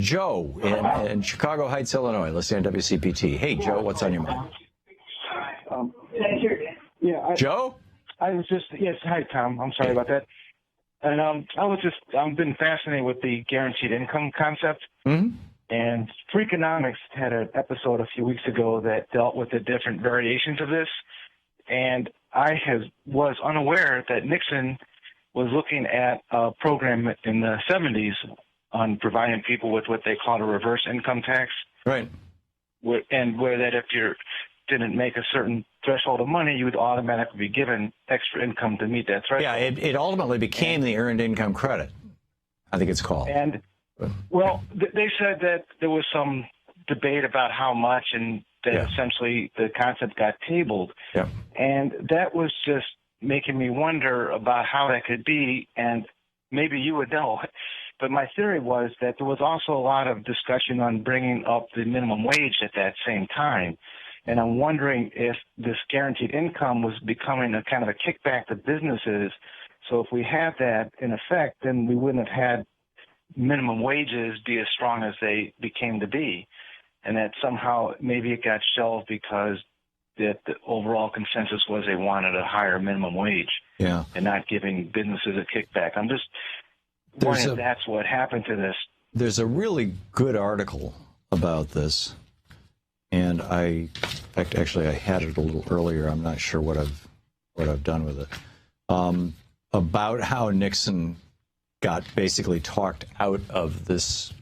Joe in Chicago Heights, Illinois, listening on WCPT. Hey, Joe, what's on your mind? Joe? I was just, yes, hi, Tom. I'm sorry about that. And I've been fascinated with the guaranteed income concept. Mm-hmm. And Freakonomics had an episode a few weeks ago that dealt with the different variations of this. And I was unaware that Nixon was looking at a program in the 70s on providing people with what they called a reverse income tax. Right. Where that if you didn't make a certain threshold of money, you would automatically be given extra income to meet that threshold. Yeah, it ultimately became the Earned Income Credit, I think it's called. And, well, they said that there was some debate about how much, and that essentially the concept got tabled. Yeah. And that was just making me wonder about how that could be, and maybe you would know. But my theory was that there was also a lot of discussion on bringing up the minimum wage at that same time. And I'm wondering if this guaranteed income was becoming a kind of a kickback to businesses. So if we had that in effect, then we wouldn't have had minimum wages be as strong as they became to be. And that somehow maybe it got shelved because the overall consensus was they wanted a higher minimum wage and not giving businesses a kickback. I'm just wondering if that's what happened to this. There's a really good article about this, and I had it a little earlier. I'm not sure what I've done with it, about how Nixon got basically talked out of this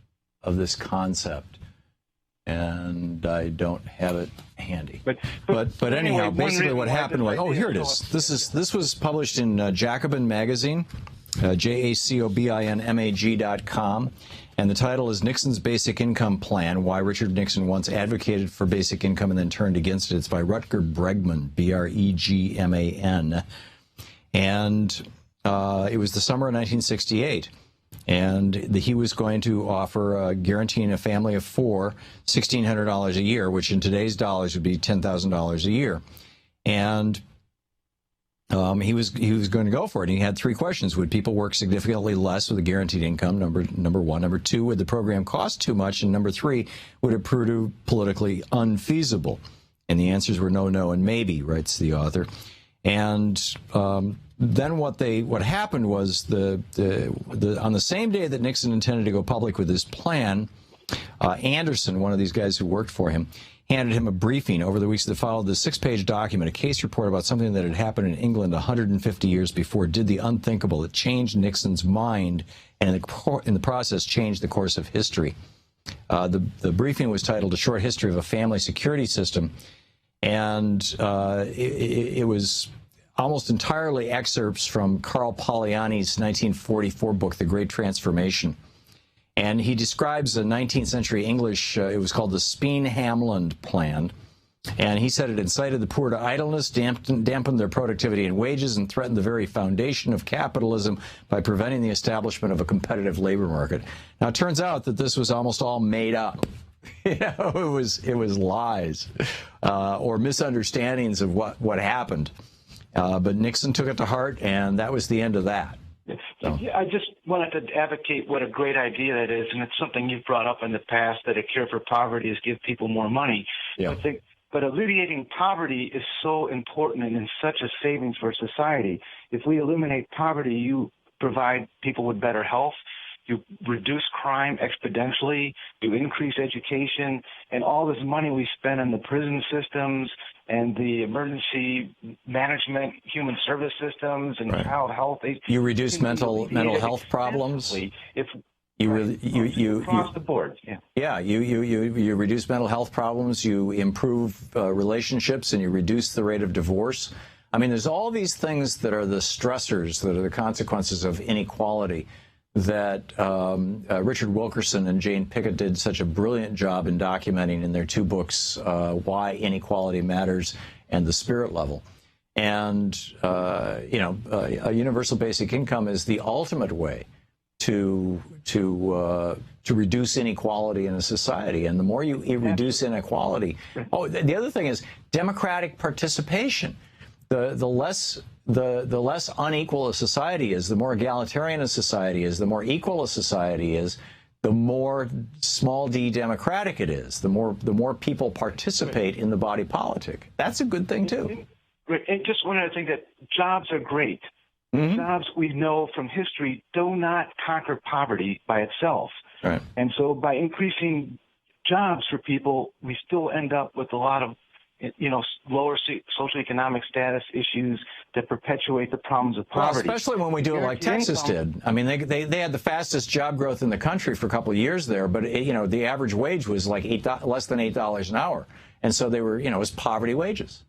ancept, and I don't have it handy. But anyhow, basically what happened was, here it is. This was published in Jacobin Magazine, JACOBINMAG.com, and the title is Nixon's Basic Income Plan, Why Richard Nixon Once Advocated for Basic Income and Then Turned Against It. It's by Rutger Bregman, Bregman, and it was the summer of 1968. And he was going to offer guaranteeing a family of four $1,600 a year, which in today's dollars would be $10,000 a year. And he was going to go for it. And he had three questions: would people work significantly less with a guaranteed income? Number one. Number two, would the program cost too much? And number three, would it prove politically unfeasible? And the answers were no, no, and maybe, writes the author. And then what happened was on the same day that Nixon intended to go public with his plan, Anderson, one of these guys who worked for him, handed him a briefing over the weeks that followed. The 6-page document, a case report about something that had happened in England 150 years before, did the unthinkable. It changed Nixon's mind, and in the process changed the course of history. The briefing was titled A Short History of a Family Security System, and it was almost entirely excerpts from Carl Polanyi's 1944 book, The Great Transformation. And he describes a 19th century English, it was called the Speen-Hamland Plan. And he said it incited the poor to idleness, dampened their productivity and wages, and threatened the very foundation of capitalism by preventing the establishment of a competitive labor market. Now, it turns out that this was almost all made up. It was lies or misunderstandings of what happened. But Nixon took it to heart, and that was the end of that. So. I just wanted to advocate what a great idea that is, and it's something you've brought up in the past, that a cure for poverty is give people more money. Yeah. But alleviating poverty is so important and is such a savings for society. If we eliminate poverty, you provide people with better health, you reduce crime exponentially, you increase education, and all this money we spend in the prison systems and the emergency management, human service systems, and child health. You reduce mental health problems. Across the board. You reduce mental health problems. You improve relationships, and you reduce the rate of divorce. I mean, there's all these things that are the stressors, that are the consequences of inequality, that Richard Wilkerson and Jane Pickett did such a brilliant job in documenting in their two books, Why Inequality Matters and The Spirit Level. And, a universal basic income is the ultimate way to reduce inequality in a society. And the more you reduce inequality, the other thing is democratic participation. The less unequal a society is, the more egalitarian a society is, the more equal a society is, the the more small d democratic it is, the more people participate in the body politic. That's a good thing, too. And just one other thing, that jobs are great. Mm-hmm. Jobs, we know from history, do not conquer poverty by itself. Right. And so by increasing jobs for people, we still end up with a lot of, lower socioeconomic status issues that perpetuate the problems of poverty. Well, especially when we do it like Texas did. I mean, they had the fastest job growth in the country for a couple of years there, but the average wage was like less than $8 an hour, and so they were, it was poverty wages.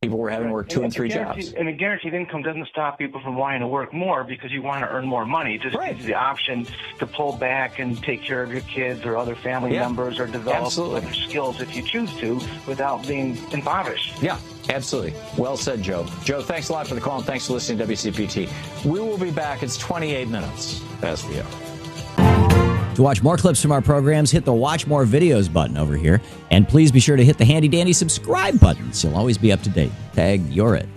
People were having to work 2 and 3 jobs. And a guaranteed income doesn't stop people from wanting to work more because you want to earn more money. It just gives you the option to pull back and take care of your kids or other family members or develop other skills if you choose to without being impoverished. Yeah, absolutely. Well said, Joe. Joe, thanks a lot for the call, and thanks for listening to WCPT. We will be back. It's 28 minutes past the hour. To watch more clips from our programs, hit the Watch More Videos button over here. And please be sure to hit the handy-dandy subscribe button so you'll always be up to date. Tag, you're it.